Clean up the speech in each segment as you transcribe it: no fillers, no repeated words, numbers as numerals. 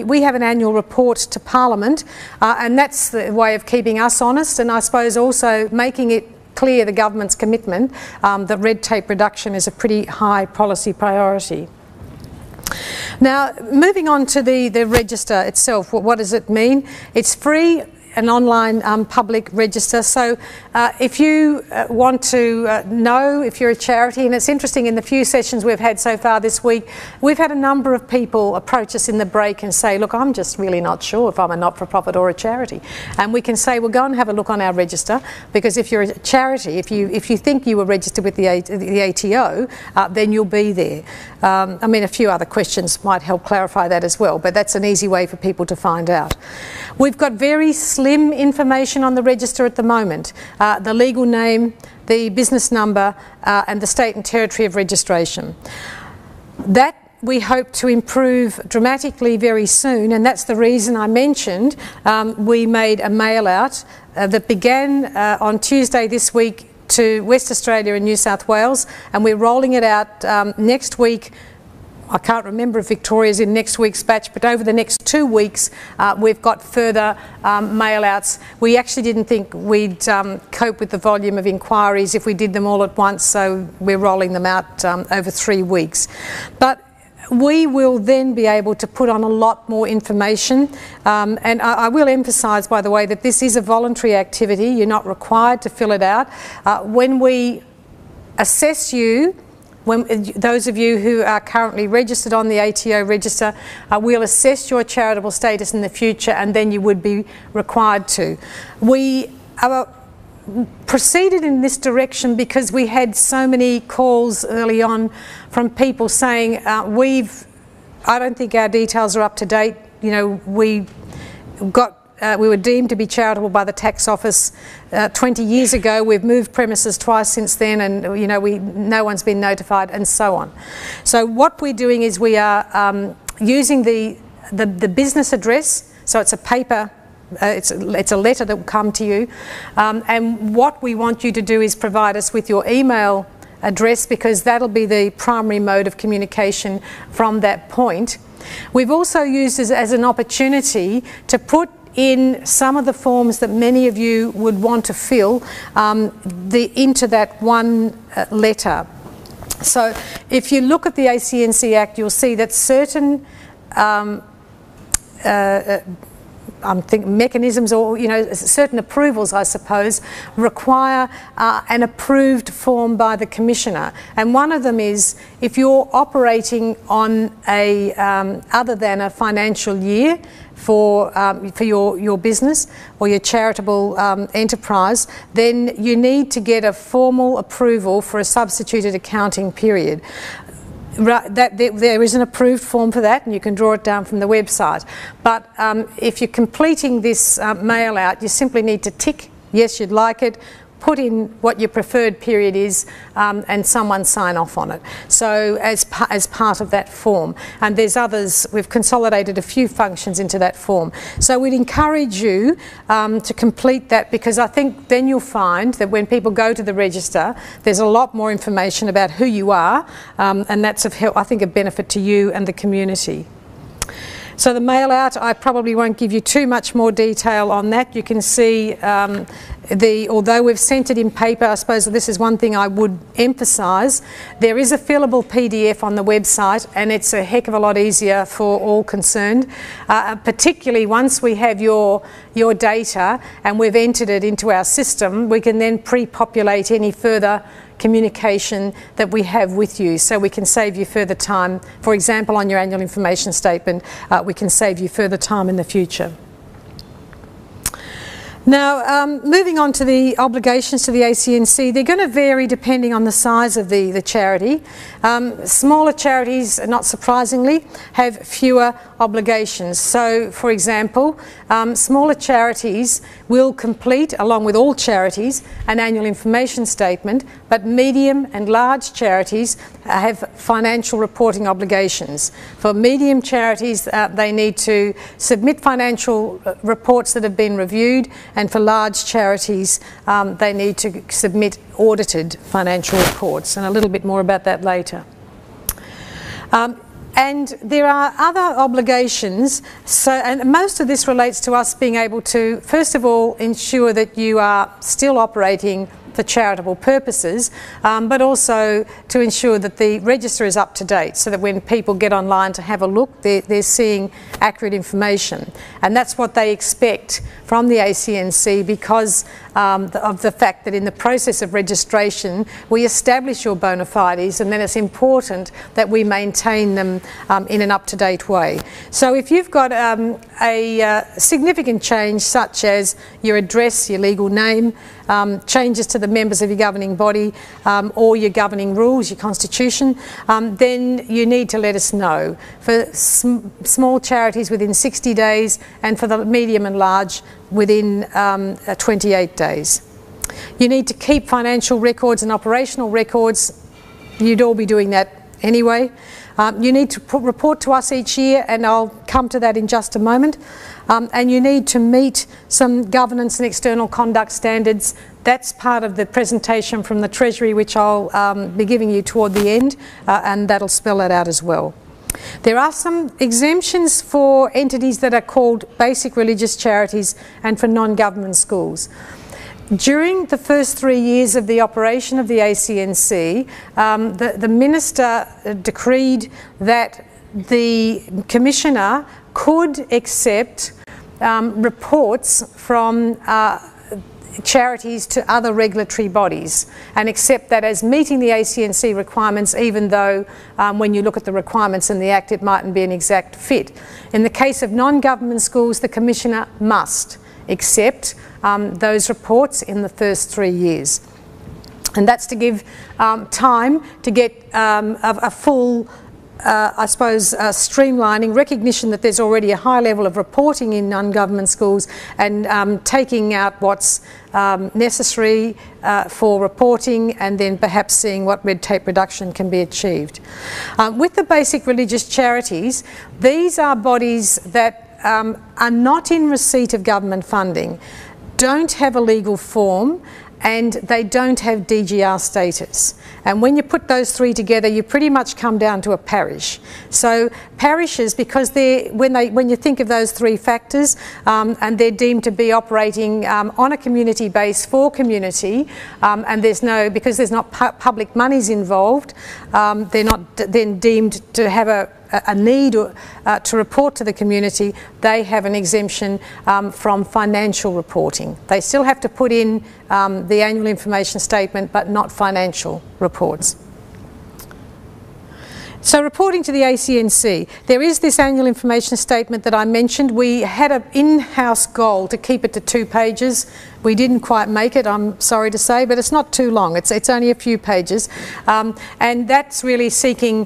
We have an annual report to Parliament, and that's the way of keeping us honest, and I suppose also making it clear the government's commitment that red tape reduction is a pretty high policy priority. Now, moving on to the register itself, what does it mean? It's free, an online public register. So if you want to know if you're a charity, and it's interesting, in the few sessions we've had so far this week, we've had a number of people approach us in the break and say, look, I'm just really not sure if I'm a not-for-profit or a charity. And we can say, well, go and have a look on our register, because if you're a charity, if you think you were registered with the ATO, then you'll be there. I mean, a few other questions might help clarify that as well, but that's an easy way for people to find out. We've got very slim information on the register at the moment. The legal name, the business number, and the state and territory of registration. That we hope to improve dramatically very soon, and that's the reason I mentioned we made a mail out that began on Tuesday this week to West Australia and New South Wales, and we're rolling it out next week. I can't remember if Victoria's in next week's batch, but over the next 2 weeks we've got further mail-outs. We actually didn't think we'd cope with the volume of inquiries if we did them all at once, so we're rolling them out over 3 weeks. But we will then be able to put on a lot more information, and I will emphasise, by the way, that this is a voluntary activity. You're not required to fill it out. When we assess you, those of you who are currently registered on the ATO register, we'll assess your charitable status in the future, and then you would be required to. We proceeded in this direction because we had so many calls early on from people saying, I don't think our details are up to date. You know, we were deemed to be charitable by the tax office 20 years ago. We've moved premises twice since then, and you know, no one's been notified, and so on. So what we're doing is we are using the business address. So it's a paper. It's a letter that will come to you, and what we want you to do is provide us with your email address, because that'll be the primary mode of communication from that point. We've also used it as an opportunity to put in some of the forms that many of you would want to fill into that one letter. So if you look at the ACNC Act, you'll see that certain mechanisms, or certain approvals, I suppose, require an approved form by the Commissioner. And one of them is if you're operating on a other than a financial year for your business or your charitable enterprise, then you need to get a formal approval for a substituted accounting period. There is an approved form for that, and you can draw it down from the website. But if you're completing this mail out, you simply need to tick yes, you'd like it, put in what your preferred period is, and someone sign off on it. So as part of that form. And there's others, we've consolidated a few functions into that form. So we'd encourage you to complete that, because I think then you'll find that when people go to the register, there's a lot more information about who you are, and that's of help, I think, a benefit to you and the community. So the mail out, I probably won't give you too much more detail on that. You can see although we've sent it in paper, I suppose this is one thing I would emphasise. There is a fillable PDF on the website, and it's a heck of a lot easier for all concerned, particularly once we have your data and we've entered it into our system. We can then pre-populate any further communication that we have with you, so we can save you further time. For example, on your annual information statement, we can save you further time in the future. Now, moving on to the obligations to the ACNC, they're going to vary depending on the size of the charity. Smaller charities, not surprisingly, have fewer obligations. So, for example, smaller charities will complete, along with all charities, an annual information statement, but medium and large charities have financial reporting obligations. For medium charities, they need to submit financial reports that have been reviewed, and for large charities, they need to submit audited financial reports, and a little bit more about that later. And there are other obligations, and most of this relates to us being able to, first of all, ensure that you are still operating for charitable purposes, but also to ensure that the register is up to date, so that when people get online to have a look, they're seeing accurate information. And that's what they expect from the ACNC, because of the fact that in the process of registration we establish your bona fides, and then it's important that we maintain them in an up-to-date way. So if you've got a significant change, such as your address, your legal name, changes to the members of your governing body, or your governing rules, your constitution, then you need to let us know. For small charities, within 60 days, and for the medium and large, within 28 days. You need to keep financial records and operational records. You'd all be doing that anyway. You need to report to us each year, and I'll come to that in just a moment. And you need to meet some governance and external conduct standards. That's part of the presentation from the Treasury, which I'll be giving you toward the end, and that'll spell that out as well. There are some exemptions for entities that are called basic religious charities and for non-government schools. During the first 3 years of the operation of the ACNC, the Minister decreed that the Commissioner could accept reports from charities to other regulatory bodies, and accept that as meeting the ACNC requirements, even though when you look at the requirements in the Act it mightn't be an exact fit. In the case of non-government schools, the Commissioner must accept those reports in the first 3 years. And that's to give time to get a full streamlining, recognition that there's already a high level of reporting in non-government schools, and taking out what's necessary for reporting, and then perhaps seeing what red tape reduction can be achieved. With the basic religious charities, these are bodies that are not in receipt of government funding, don't have a legal form, and they don't have DGR status. And when you put those three together, you pretty much come down to a parish. So parishes, because when you think of those three factors, and they're deemed to be operating on a community base for community, and because there's not public monies involved, they're not then deemed to have a need to report to the community. They have an exemption from financial reporting. They still have to put in the annual information statement, but not financial reports. So reporting to the ACNC, there is this annual information statement that I mentioned. We had an in-house goal to keep it to 2 pages. We didn't quite make it, I'm sorry to say, but it's not too long. It's only a few pages. And that's really seeking,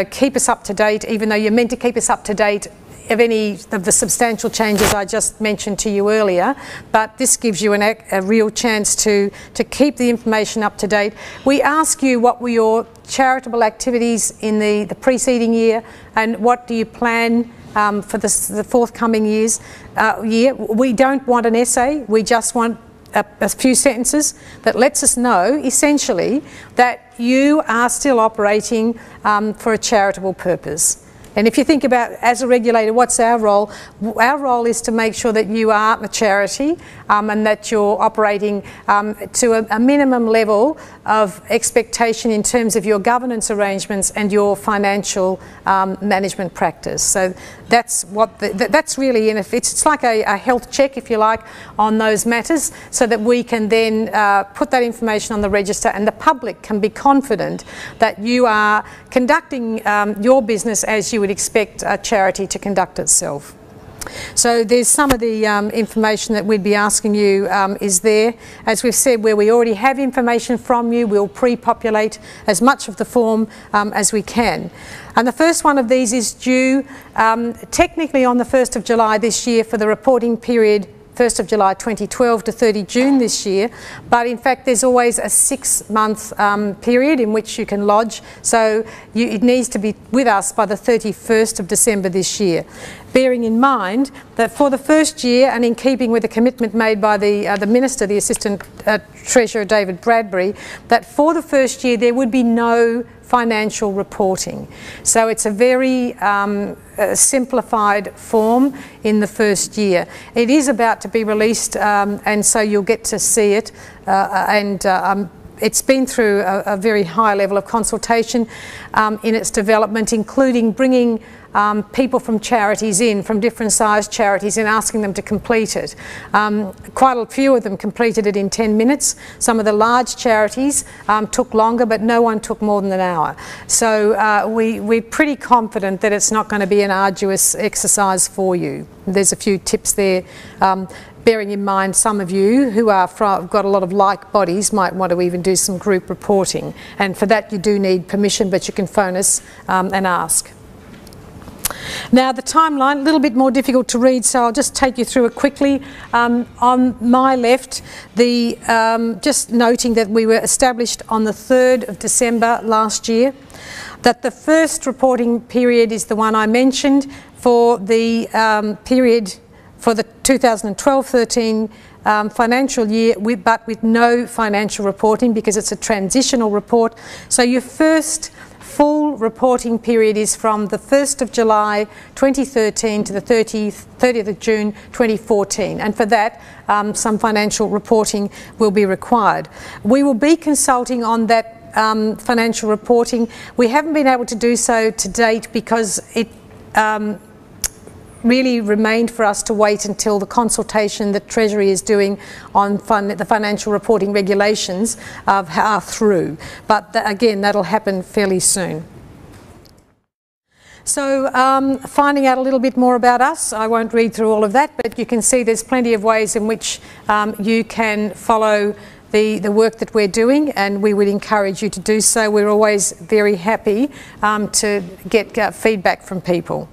keep us up to date, even though you're meant to keep us up to date of any of the substantial changes I just mentioned to you earlier, but this gives you a real chance to keep the information up to date. We ask you what were your charitable activities in the preceding year, and what do you plan for the forthcoming year. We don't want an essay, we just want a few sentences that lets us know, essentially, that you are still operating for a charitable purpose. And if you think about, as a regulator, what's our role? Our role is to make sure that you are a charity, and that you're operating to a minimum level of expectation in terms of your governance arrangements and your financial management practice. So that's what that's really, it's like a health check, if you like, on those matters, so that we can then put that information on the register, and the public can be confident that you are conducting your business as you would expect a charity to conduct itself. So there's some of the information that we'd be asking you is there. As we've said, where we already have information from you, we'll pre-populate as much of the form as we can. And the first one of these is due technically on the 1st of July this year for the reporting period 1st of July 2012 to 30 June this year, but in fact there's always a 6-month period in which you can lodge, so it needs to be with us by the 31st of December this year. Bearing in mind that for the first year, and in keeping with the commitment made by the Minister, the Assistant Treasurer David Bradbury, that for the first year there would be no financial reporting. So it's a very simplified form in the first year. It is about to be released, and so you'll get to see it, it's been through a very high level of consultation in its development, including bringing people from charities in, from different sized charities, and asking them to complete it. Quite a few of them completed it in 10 minutes. Some of the large charities took longer, but no one took more than an hour. So we're pretty confident that it's not going to be an arduous exercise for you. There's a few tips there. Bearing in mind some of you who have got a lot of like bodies might want to even do some group reporting, and for that you do need permission, but you can phone us and ask. Now the timeline, a little bit more difficult to read, so I'll just take you through it quickly. On my left, just noting that we were established on the 3rd of December last year, that the first reporting period is the one I mentioned for the period for the 2012-13 financial year, but with no financial reporting because it's a transitional report. So your first full reporting period is from the 1st of July 2013 to the 30th of June 2014, and for that some financial reporting will be required. We will be consulting on that financial reporting. We haven't been able to do so to date because it really remained for us to wait until the consultation that Treasury is doing on the financial reporting regulations are through. But again, that'll happen fairly soon. So finding out a little bit more about us, I won't read through all of that, but you can see there's plenty of ways in which you can follow the work that we're doing, and we would encourage you to do so. We're always very happy to get feedback from people.